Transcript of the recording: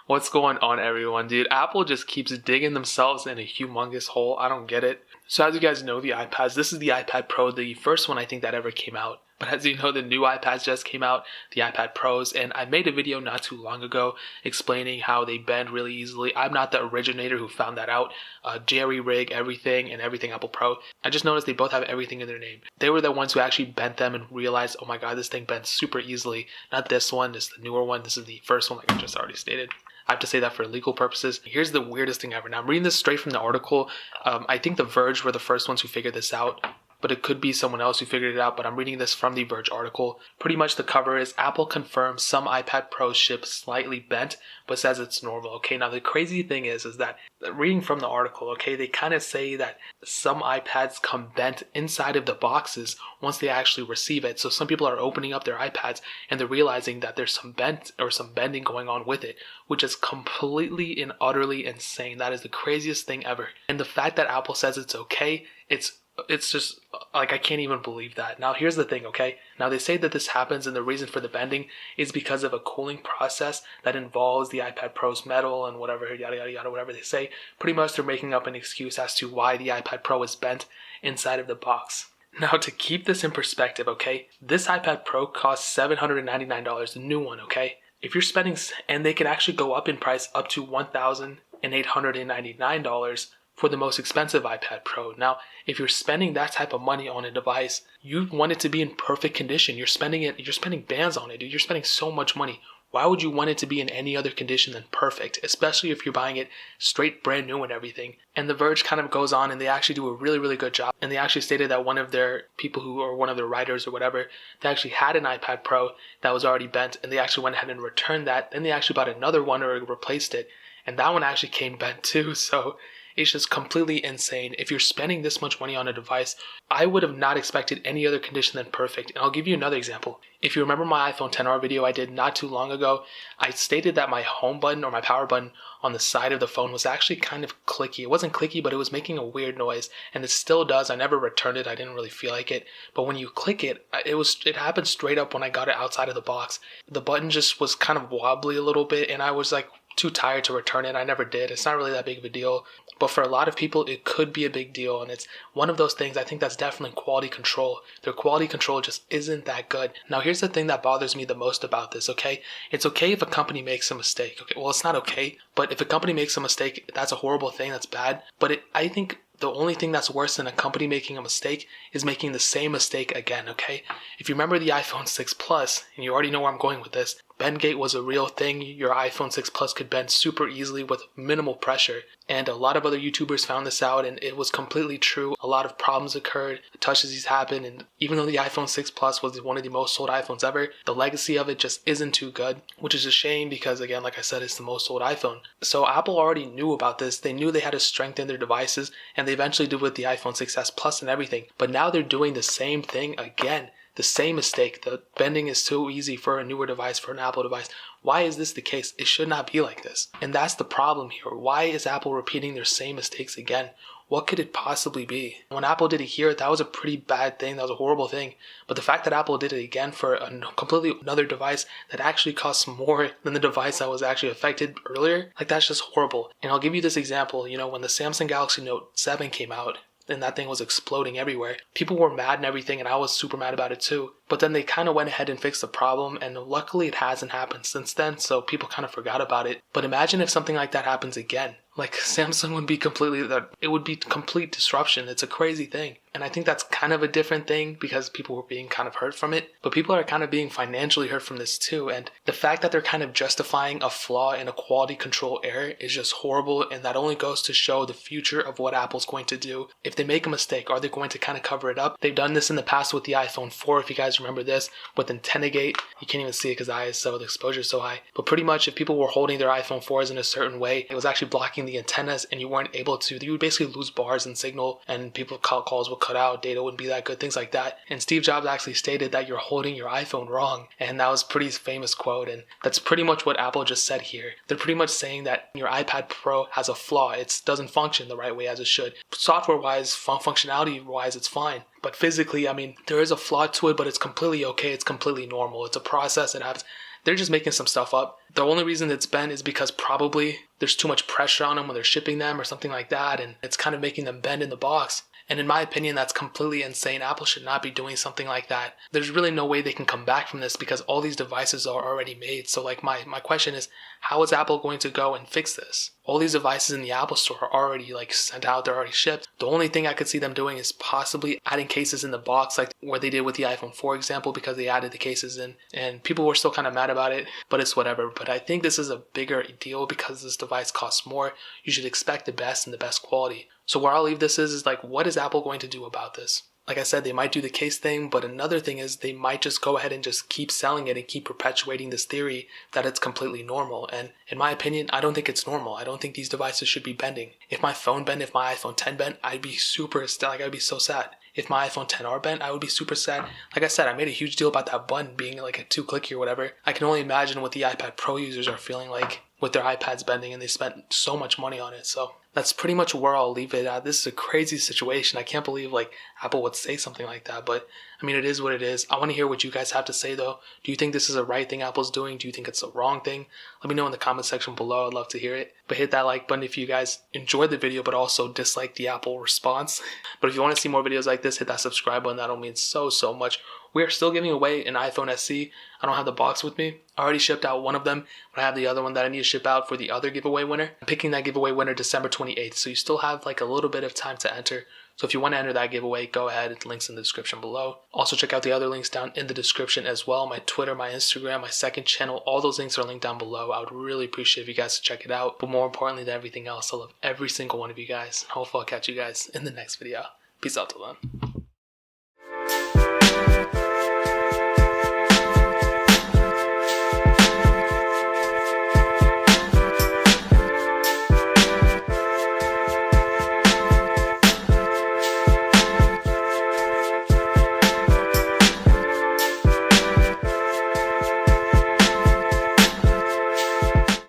What's going on, everyone? Dude, Apple just keeps digging themselves in a humongous hole. I don't get it. So as you guys know, the iPads, this is the iPad Pro, the first one I think that ever came out. But as you know, the new iPads just came out, the iPad Pros, and I made a video not too long ago explaining how they bend really easily. I'm not the originator who found that out. Jerry Rig, everything, and everything Apple Pro. I just noticed they both have everything in their name. They were the ones who actually bent them and realized, oh my god, this thing bends super easily. Not this one, this is the newer one, this is the first one, like I just already stated. I have to say that for legal purposes. Here's the weirdest thing ever. Now, I'm reading this straight from the article. I think The Verge were the first ones who figured this out, but it could be someone else who figured it out, but I'm reading this from the Verge article. Pretty much the cover is Apple confirms some iPad Pros ship slightly bent, but says it's normal. Okay, now the crazy thing is that reading from the article, okay, they kind of say that some iPads come bent inside of the boxes once they actually receive it. So some people are opening up their iPads and they're realizing that there's some bent or some bending going on with it, which is completely and utterly insane. That is the craziest thing ever. And the fact that Apple says it's okay, it's just like I can't even believe that. Now here's the thing, okay? Now they say that this happens and the reason for the bending is because of a cooling process that involves the iPad Pro's metal and whatever, yada yada yada, whatever they say. Pretty much they're making up an excuse as to why the iPad Pro is bent inside of the box. Now to keep this in perspective, okay? This iPad Pro costs $799, the new one, okay? If you're spending, and they can actually go up in price up to $1,899 for the most expensive iPad Pro. Now, if you're spending that type of money on a device, you want it to be in perfect condition. You're spending bands on it, dude. You're spending so much money. Why would you want it to be in any other condition than perfect, especially if you're buying it straight brand new and everything? And The Verge kind of goes on and they actually do a really, really good job. And they actually stated that one of their one of their writers or whatever, they actually had an iPad Pro that was already bent and they actually went ahead and returned that. Then they actually bought another one or replaced it. And that one actually came bent too. So it's just completely insane. If you're spending this much money on a device, I would have not expected any other condition than perfect. And I'll give you another example. If you remember my iPhone XR video I did not too long ago, I stated that my home button or my power button on the side of the phone was actually kind of clicky. It wasn't clicky, but it was making a weird noise. And it still does. I never returned it. I didn't really feel like it. But when you click it, it happened straight up when I got it outside of the box. The button just was kind of wobbly a little bit and I was like too tired to return it. I never did. It's not really that big of a deal. But for a lot of people, it could be a big deal. And it's one of those things, I think that's definitely quality control. Their quality control just isn't that good. Now, here's the thing that bothers me the most about this, okay? It's okay if a company makes a mistake. Okay, well, it's not okay. But if a company makes a mistake, that's a horrible thing. That's bad. But I think the only thing that's worse than a company making a mistake is making the same mistake again, okay? If you remember the iPhone 6 Plus, and you already know where I'm going with this, bendgate was a real thing. Your iPhone 6 Plus could bend super easily with minimal pressure. And a lot of other YouTubers found this out and it was completely true. A lot of problems occurred, touch disease happened, and even though the iPhone 6 Plus was one of the most sold iPhones ever, the legacy of it just isn't too good, which is a shame because, again, like I said, it's the most sold iPhone. So Apple already knew about this. They knew they had to strengthen their devices, and they eventually did with the iPhone 6s Plus and everything. But now they're doing the same thing again. The same mistake. The bending is so easy for a newer device, for an Apple device. Why is this the case? It should not be like this. And that's the problem here. Why is Apple repeating their same mistakes again? What could it possibly be? When Apple did it here, that was a pretty bad thing. That was a horrible thing. But the fact that Apple did it again for a completely another device that actually costs more than the device that was actually affected earlier, like that's just horrible. And I'll give you this example. You know, when the Samsung Galaxy Note 7 came out, and that thing was exploding everywhere. People were mad and everything, and I was super mad about it too. But then they kind of went ahead and fixed the problem, and luckily it hasn't happened since then, so people kind of forgot about it. But imagine if something like that happens again. Like, Samsung would be it would be complete disruption. It's a crazy thing. And I think that's kind of a different thing because people were being kind of hurt from it. But people are kind of being financially hurt from this too. And the fact that they're kind of justifying a flaw in a quality control error is just horrible. And that only goes to show the future of what Apple's going to do. If they make a mistake, are they going to kind of cover it up? They've done this in the past with the iPhone 4, if you guys remember this, with AntennaGate. You can't even see it because the exposure is so high. But pretty much if people were holding their iPhone 4s in a certain way, it was actually blocking the antennas and you weren't able to, you would basically lose bars and signal and people calls would cut out, data wouldn't be that good, things like that. And Steve Jobs actually stated that you're holding your iPhone wrong. And that was a pretty famous quote. And that's pretty much what Apple just said here. They're pretty much saying that your iPad Pro has a flaw. It doesn't function the right way as it should. Software-wise, functionality-wise, it's fine. But physically, I mean, there is a flaw to it, but it's completely okay. It's completely normal. It's a process. It has they're just making some stuff up. The only reason it's bent is because probably there's too much pressure on them when they're shipping them or something like that, and it's kind of making them bend in the box. And in my opinion, that's completely insane. Apple should not be doing something like that. There's really no way they can come back from this because all these devices are already made. So like my question is, how is Apple going to go and fix this? All these devices in the Apple Store are already like sent out, they're already shipped. The only thing I could see them doing is possibly adding cases in the box, like what they did with the iPhone 4 example, because they added the cases in and people were still kind of mad about it, but it's whatever. But I think this is a bigger deal because this device costs more. You should expect the best and the best quality. So where I'll leave this is like, what is Apple going to do about this? Like I said, they might do the case thing, but another thing is they might just go ahead and just keep selling it and keep perpetuating this theory that it's completely normal. And in my opinion, I don't think it's normal. I don't think these devices should be bending. If my phone bent, if my iPhone 10 bent, I'd be I'd be so sad. If my iPhone 10R bent, I would be super sad. Like I said, I made a huge deal about that button being like a 2-clicky or whatever. I can only imagine what the iPad Pro users are feeling like with their iPads bending, and they spent so much money on it. So that's pretty much where I'll leave it at. This is a crazy situation. I can't believe like Apple would say something like that, but I mean, it is what it is. I want to hear what you guys have to say though. Do you think this is the right thing Apple's doing? Do you think it's the wrong thing? Let me know in the comment section below. I'd love to hear it. But hit that like button if you guys enjoyed the video, but also dislike the Apple response. But if you want to see more videos like this, hit that subscribe button. That'll mean so much. We are still giving away an iPhone SE. I don't have the box with me. I already shipped out one of them, but I have the other one that I need to ship out for the other giveaway winner. I'm picking that giveaway winner December 28th, so you still have like a little bit of time to enter. So if you want to enter that giveaway, go ahead. Links in the description below. Also check out the other links down in the description as well. My Twitter, my Instagram, my second channel, all those links are linked down below. I would really appreciate if you guys to check it out. But more importantly than everything else, I love every single one of you guys. Hopefully I'll catch you guys in the next video. Peace out till then.